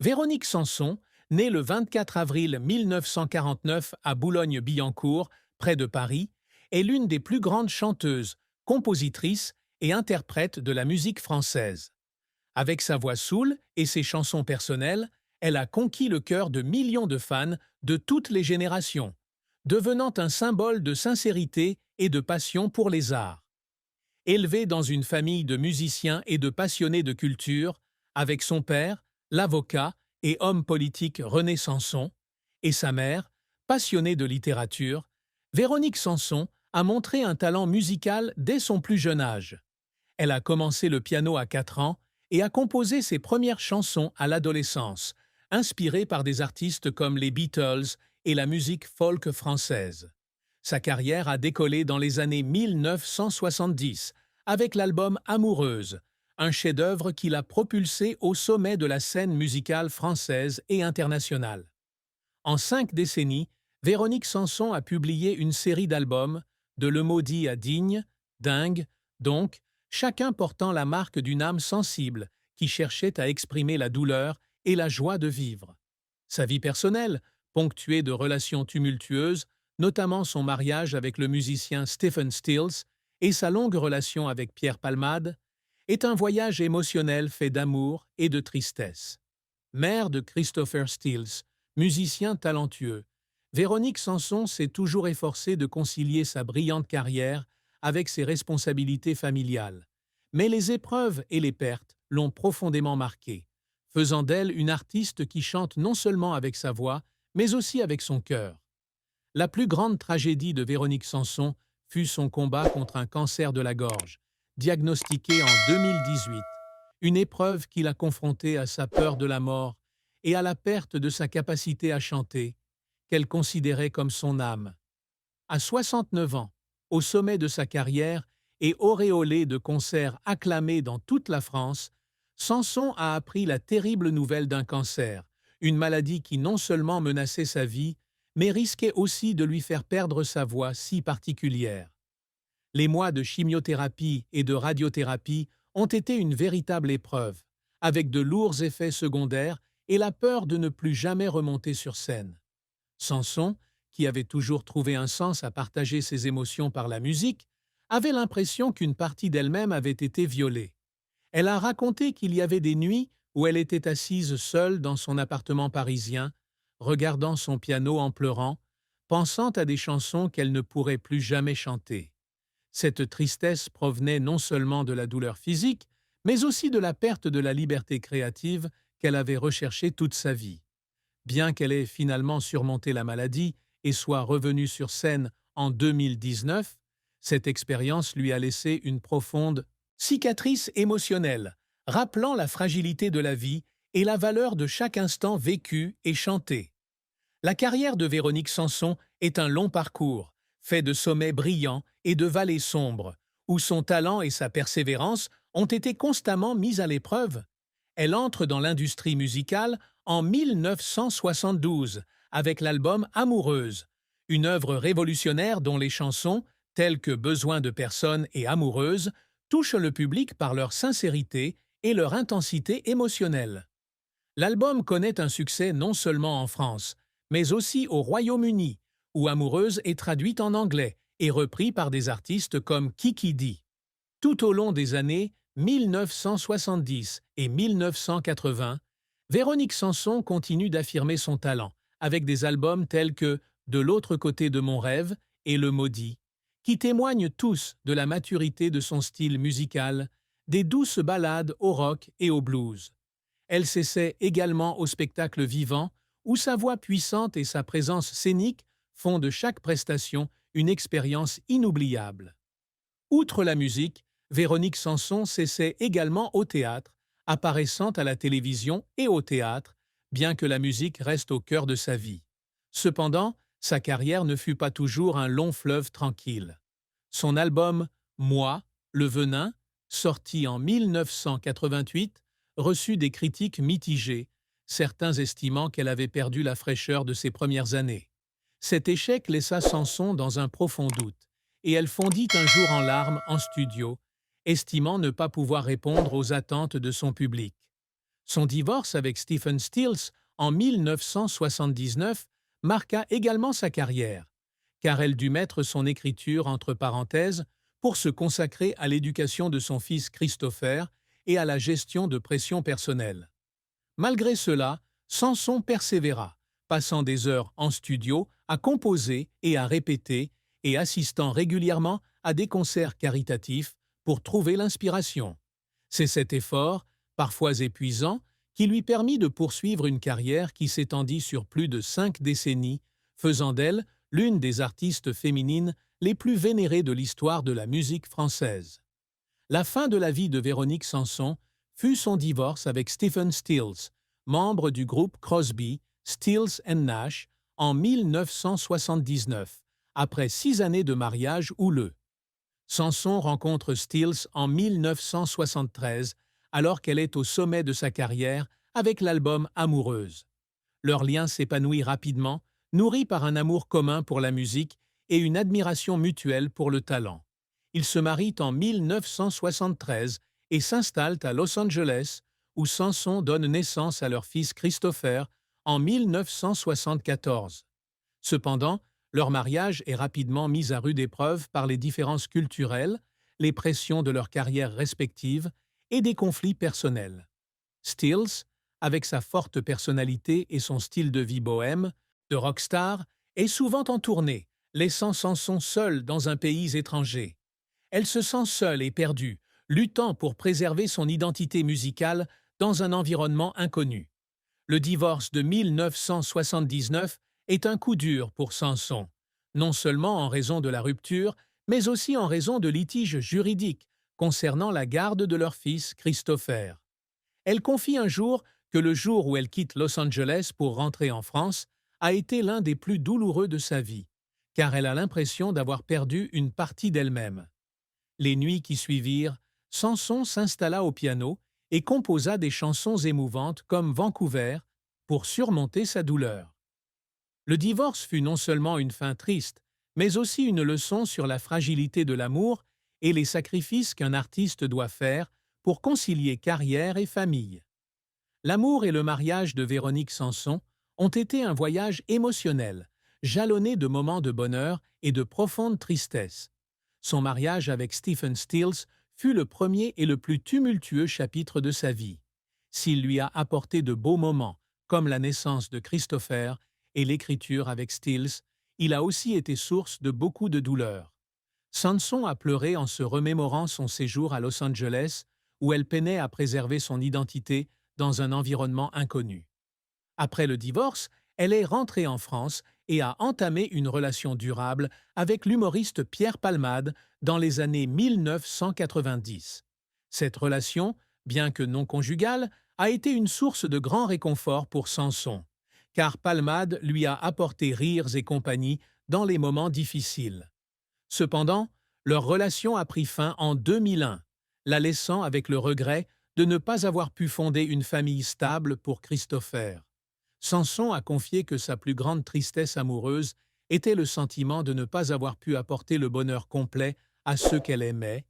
Véronique Sanson, née le 24 avril 1949 à Boulogne-Billancourt, près de Paris, est l'une des plus grandes chanteuses, compositrices et interprètes de la musique française. Avec sa voix soul et ses chansons personnelles, elle a conquis le cœur de millions de fans de toutes les générations, devenant un symbole de sincérité et de passion pour les arts. Élevée dans une famille de musiciens et de passionnés de culture, avec son père, l'avocat et homme politique René Sanson, et sa mère, passionnée de littérature, Véronique Sanson a montré un talent musical dès son plus jeune âge. Elle a commencé le piano à 4 ans et a composé ses premières chansons à l'adolescence, inspirées par des artistes comme les Beatles et la musique folk française. Sa carrière a décollé dans les années 1970 avec l'album Amoureuse, un chef-d'œuvre qui l'a propulsée au sommet de la scène musicale française et internationale. En 5 décennies, Véronique Sanson a publié une série d'albums, de Le Maudit à Digne, Dingue, donc, chacun portant la marque d'une âme sensible qui cherchait à exprimer la douleur et la joie de vivre. Sa vie personnelle, ponctuée de relations tumultueuses, notamment son mariage avec le musicien Stephen Stills et sa longue relation avec Pierre Palmade, est un voyage émotionnel fait d'amour et de tristesse. Mère de Christopher Stills, musicien talentueux, Véronique Sanson s'est toujours efforcée de concilier sa brillante carrière avec ses responsabilités familiales. Mais les épreuves et les pertes l'ont profondément marquée, faisant d'elle une artiste qui chante non seulement avec sa voix, mais aussi avec son cœur. La plus grande tragédie de Véronique Sanson fut son combat contre un cancer de la gorge, diagnostiqué en 2018, une épreuve qui l'a confrontée à sa peur de la mort et à la perte de sa capacité à chanter, qu'elle considérait comme son âme. À 69 ans, au sommet de sa carrière et auréolée de concerts acclamés dans toute la France, Sanson a appris la terrible nouvelle d'un cancer, une maladie qui non seulement menaçait sa vie, mais risquait aussi de lui faire perdre sa voix si particulière. Les mois de chimiothérapie et de radiothérapie ont été une véritable épreuve, avec de lourds effets secondaires et la peur de ne plus jamais remonter sur scène. Sanson, qui avait toujours trouvé un sens à partager ses émotions par la musique, avait l'impression qu'une partie d'elle-même avait été violée. Elle a raconté qu'il y avait des nuits où elle était assise seule dans son appartement parisien, regardant son piano en pleurant, pensant à des chansons qu'elle ne pourrait plus jamais chanter. Cette tristesse provenait non seulement de la douleur physique, mais aussi de la perte de la liberté créative qu'elle avait recherchée toute sa vie. Bien qu'elle ait finalement surmonté la maladie et soit revenue sur scène en 2019, cette expérience lui a laissé une profonde cicatrice émotionnelle, rappelant la fragilité de la vie et la valeur de chaque instant vécu et chanté. La carrière de Véronique Sanson est un long parcours, fait de sommets brillants et de vallées sombres, où son talent et sa persévérance ont été constamment mis à l'épreuve. Elle entre dans l'industrie musicale en 1972 avec l'album Amoureuse, une œuvre révolutionnaire dont les chansons, telles que Besoin de personne et Amoureuse, touchent le public par leur sincérité et leur intensité émotionnelle. L'album connaît un succès non seulement en France, mais aussi au Royaume-Uni, où Amoureuse est traduite en anglais et repris par des artistes comme Kiki Dee. Tout au long des années 1970 et 1980, Véronique Sanson continue d'affirmer son talent, avec des albums tels que De l'autre côté de mon rêve et Le Maudit, qui témoignent tous de la maturité de son style musical, des douces ballades au rock et au blues. Elle s'essaie également au spectacle vivant, où sa voix puissante et sa présence scénique font de chaque prestation une expérience inoubliable. Outre la musique, Véronique Sanson s'essaie également au théâtre, apparaissant à la télévision et au théâtre, bien que la musique reste au cœur de sa vie. Cependant, sa carrière ne fut pas toujours un long fleuve tranquille. Son album Moi, le Venin, sorti en 1988, reçut des critiques mitigées, certains estimant qu'elle avait perdu la fraîcheur de ses premières années. Cet échec laissa Sanson dans un profond doute, et elle fondit un jour en larmes en studio, estimant ne pas pouvoir répondre aux attentes de son public. Son divorce avec Stephen Stills en 1979 marqua également sa carrière, car elle dut mettre son écriture entre parenthèses pour se consacrer à l'éducation de son fils Christopher et à la gestion de pression personnelle. Malgré cela, Samson persévéra, passant des heures en studio à composer et à répéter et assistant régulièrement à des concerts caritatifs pour trouver l'inspiration. C'est cet effort, parfois épuisant, qui lui permit de poursuivre une carrière qui s'étendit sur plus de 5 décennies, faisant d'elle l'une des artistes féminines les plus vénérées de l'histoire de la musique française. La fin de la vie de Véronique Sanson fut son divorce avec Stephen Stills, membre du groupe Crosby, Stills and Nash, en 1979, après 6 années de mariage houleux. Sanson rencontre Stills en 1973, alors qu'elle est au sommet de sa carrière avec l'album Amoureuse. Leur lien s'épanouit rapidement, nourri par un amour commun pour la musique et une admiration mutuelle pour le talent. Ils se marient en 1973 et s'installent à Los Angeles, où Sanson donne naissance à leur fils Christopher en 1974. Cependant, leur mariage est rapidement mis à rude épreuve par les différences culturelles, les pressions de leurs carrières respectives et des conflits personnels. Stills, avec sa forte personnalité et son style de vie bohème, de rockstar, est souvent en tournée, laissant Sanson seule dans un pays étranger. Elle se sent seule et perdue, luttant pour préserver son identité musicale dans un environnement inconnu. Le divorce de 1979 est un coup dur pour Sanson, non seulement en raison de la rupture, mais aussi en raison de litiges juridiques concernant la garde de leur fils Christopher. Elle confie un jour que le jour où elle quitte Los Angeles pour rentrer en France a été l'un des plus douloureux de sa vie, car elle a l'impression d'avoir perdu une partie d'elle-même. Les nuits qui suivirent, Sanson s'installa au piano et composa des chansons émouvantes comme Vancouver pour surmonter sa douleur. Le divorce fut non seulement une fin triste, mais aussi une leçon sur la fragilité de l'amour et les sacrifices qu'un artiste doit faire pour concilier carrière et famille. L'amour et le mariage de Véronique Sanson ont été un voyage émotionnel, jalonné de moments de bonheur et de profonde tristesse. Son mariage avec Stephen Stills fut le premier et le plus tumultueux chapitre de sa vie. S'il lui a apporté de beaux moments, comme la naissance de Christopher et l'écriture avec Stills, il a aussi été source de beaucoup de douleur. Sanson a pleuré en se remémorant son séjour à Los Angeles, où elle peinait à préserver son identité dans un environnement inconnu. Après le divorce, elle est rentrée en France et a entamé une relation durable avec l'humoriste Pierre Palmade dans les années 1990. Cette relation, bien que non conjugale, a été une source de grand réconfort pour Sanson, car Palmade lui a apporté rires et compagnie dans les moments difficiles. Cependant, leur relation a pris fin en 2001, la laissant avec le regret de ne pas avoir pu fonder une famille stable pour Christopher. Sanson a confié que sa plus grande tristesse amoureuse était le sentiment de ne pas avoir pu apporter le bonheur complet à ceux qu'elle aimait,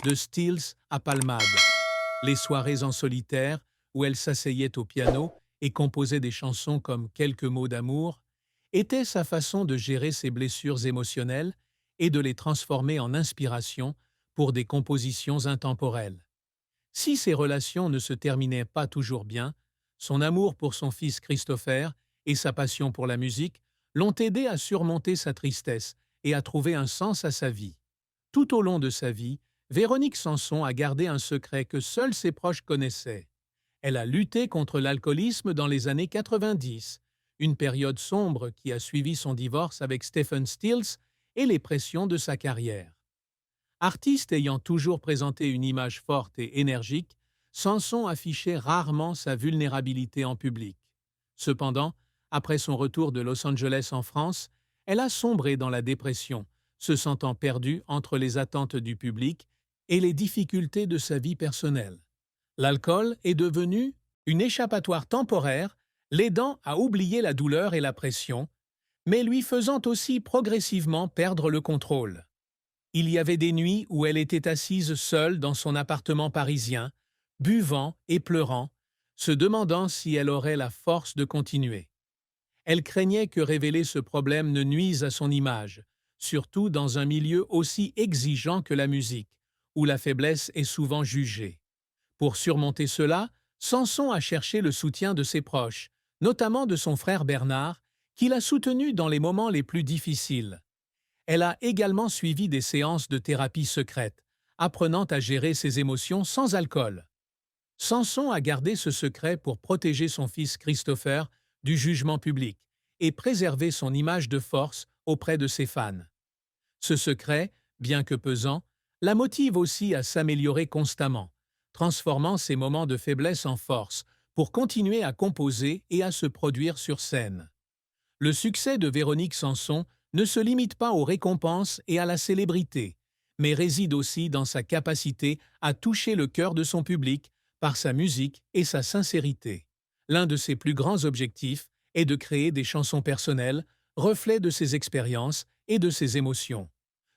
de Stills à Palmade. Les soirées en solitaire, où elle s'asseyait au piano et composait des chansons comme Quelques mots d'amour, étaient sa façon de gérer ses blessures émotionnelles et de les transformer en inspiration pour des compositions intemporelles. Si ces relations ne se terminaient pas toujours bien, son amour pour son fils Christopher et sa passion pour la musique l'ont aidé à surmonter sa tristesse et à trouver un sens à sa vie. Tout au long de sa vie, Véronique Sanson a gardé un secret que seuls ses proches connaissaient. Elle a lutté contre l'alcoolisme dans les années 90, une période sombre qui a suivi son divorce avec Stephen Stills et les pressions de sa carrière. Artiste ayant toujours présenté une image forte et énergique, Sanson affichait rarement sa vulnérabilité en public. Cependant, après son retour de Los Angeles en France, elle a sombré dans la dépression, se sentant perdue entre les attentes du public et les difficultés de sa vie personnelle. L'alcool est devenu une échappatoire temporaire, l'aidant à oublier la douleur et la pression, mais lui faisant aussi progressivement perdre le contrôle. Il y avait des nuits où elle était assise seule dans son appartement parisien, buvant et pleurant, se demandant si elle aurait la force de continuer. Elle craignait que révéler ce problème ne nuise à son image, surtout dans un milieu aussi exigeant que la musique, où la faiblesse est souvent jugée. Pour surmonter cela, Samson a cherché le soutien de ses proches, notamment de son frère Bernard, qui l'a soutenu dans les moments les plus difficiles. Elle a également suivi des séances de thérapie secrète, apprenant à gérer ses émotions sans alcool. Samson a gardé ce secret pour protéger son fils Christopher du jugement public et préserver son image de force auprès de ses fans. Ce secret, bien que pesant, la motive aussi à s'améliorer constamment, transformant ses moments de faiblesse en force pour continuer à composer et à se produire sur scène. Le succès de Véronique Sanson ne se limite pas aux récompenses et à la célébrité, mais réside aussi dans sa capacité à toucher le cœur de son public par sa musique et sa sincérité. L'un de ses plus grands objectifs est de créer des chansons personnelles, reflets de ses expériences et de ses émotions.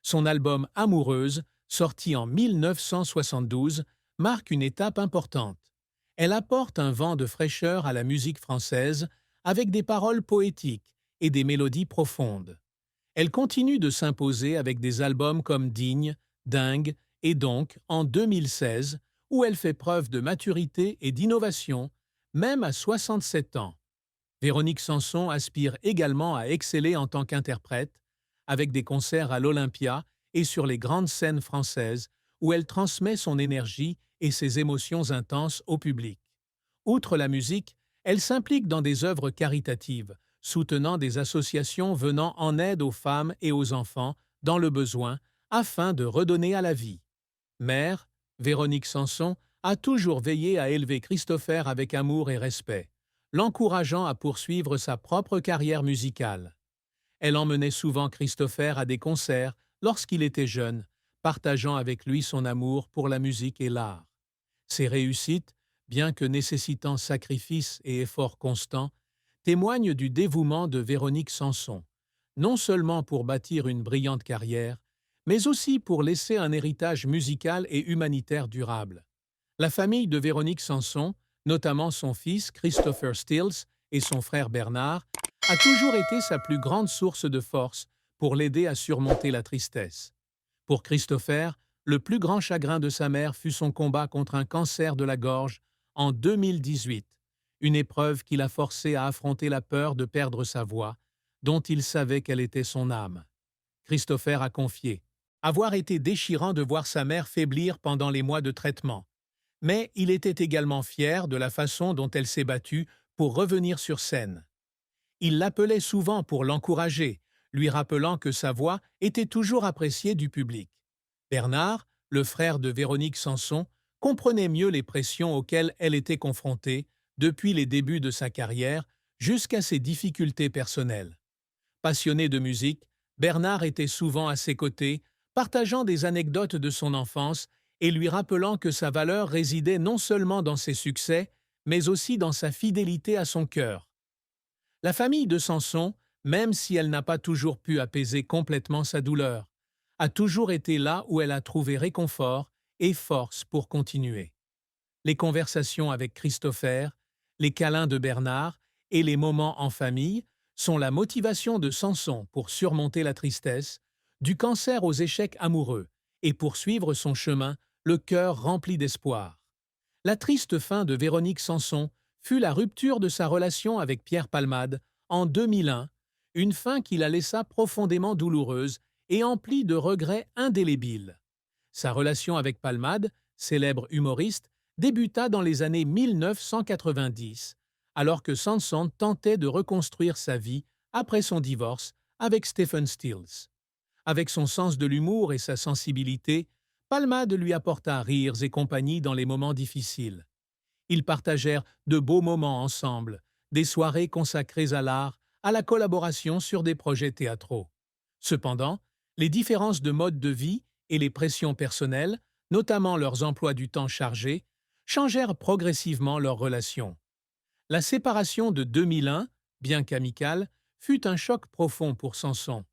Son album Amoureuse, sorti en 1972, marque une étape importante. Elle apporte un vent de fraîcheur à la musique française avec des paroles poétiques et des mélodies profondes. Elle continue de s'imposer avec des albums comme Digne, Dingue et donc en 2016, où elle fait preuve de maturité et d'innovation, même à 67 ans. Véronique Sanson aspire également à exceller en tant qu'interprète, avec des concerts à l'Olympia et sur les grandes scènes françaises, où elle transmet son énergie et ses émotions intenses au public. Outre la musique, elle s'implique dans des œuvres caritatives, soutenant des associations venant en aide aux femmes et aux enfants dans le besoin, afin de redonner à la vie. Mère, Véronique Sanson a toujours veillé à élever Christopher avec amour et respect, l'encourageant à poursuivre sa propre carrière musicale. Elle emmenait souvent Christopher à des concerts lorsqu'il était jeune, partageant avec lui son amour pour la musique et l'art. Ses réussites, bien que nécessitant sacrifices et efforts constants, témoignent du dévouement de Véronique Sanson, non seulement pour bâtir une brillante carrière, mais aussi pour laisser un héritage musical et humanitaire durable. La famille de Véronique Sanson, notamment son fils Christopher Stills et son frère Bernard, a toujours été sa plus grande source de force pour l'aider à surmonter la tristesse. Pour Christopher, le plus grand chagrin de sa mère fut son combat contre un cancer de la gorge en 2018, une épreuve qui l'a forcé à affronter la peur de perdre sa voix, dont il savait qu'elle était son âme. Christopher a confié avoir été déchirant de voir sa mère faiblir pendant les mois de traitement, mais il était également fier de la façon dont elle s'est battue pour revenir sur scène. Il l'appelait souvent pour l'encourager, lui rappelant que sa voix était toujours appréciée du public. Bernard, le frère de Véronique Sanson, comprenait mieux les pressions auxquelles elle était confrontée depuis les débuts de sa carrière jusqu'à ses difficultés personnelles. Passionné de musique, Bernard était souvent à ses côtés, partageant des anecdotes de son enfance et lui rappelant que sa valeur résidait non seulement dans ses succès, mais aussi dans sa fidélité à son cœur. La famille de Sanson, même si elle n'a pas toujours pu apaiser complètement sa douleur, a toujours été là où elle a trouvé réconfort et force pour continuer. Les conversations avec Christopher, les câlins de Bernard et les moments en famille sont la motivation de Sanson pour surmonter la tristesse, du cancer aux échecs amoureux et poursuivre son chemin, le cœur rempli d'espoir. La triste fin de Véronique Sanson fut la rupture de sa relation avec Pierre Palmade en 2001, une fin qui la laissa profondément douloureuse et emplie de regrets indélébiles. Sa relation avec Palmade, célèbre humoriste, débuta dans les années 1990, alors que Sanson tentait de reconstruire sa vie après son divorce avec Stephen Stills. Avec son sens de l'humour et sa sensibilité, Palmade lui apporta rires et compagnie dans les moments difficiles. Ils partagèrent de beaux moments ensemble, des soirées consacrées à l'art, à la collaboration sur des projets théâtraux. Cependant, les différences de mode de vie et les pressions personnelles, notamment leurs emplois du temps chargés, changèrent progressivement leur relation. La séparation de 2001, bien qu'amicale, fut un choc profond pour Sanson.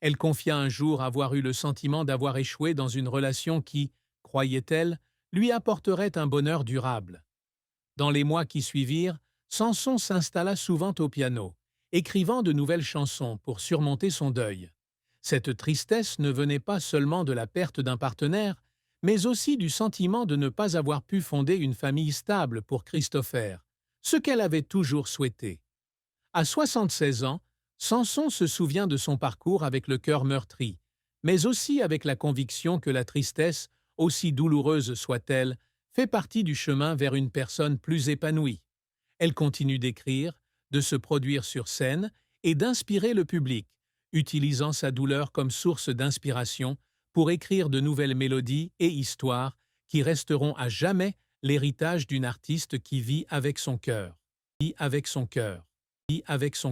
Elle confia un jour avoir eu le sentiment d'avoir échoué dans une relation qui, croyait-elle, lui apporterait un bonheur durable. Dans les mois qui suivirent, Samson s'installa souvent au piano, écrivant de nouvelles chansons pour surmonter son deuil. Cette tristesse ne venait pas seulement de la perte d'un partenaire, mais aussi du sentiment de ne pas avoir pu fonder une famille stable pour Christopher, ce qu'elle avait toujours souhaité. À 76 ans, Samson se souvient de son parcours avec le cœur meurtri, mais aussi avec la conviction que la tristesse, aussi douloureuse soit-elle, fait partie du chemin vers une personne plus épanouie. Elle continue d'écrire, de se produire sur scène et d'inspirer le public, utilisant sa douleur comme source d'inspiration pour écrire de nouvelles mélodies et histoires qui resteront à jamais l'héritage d'une artiste qui vit avec son cœur. Vit avec son cœur. Vit avec son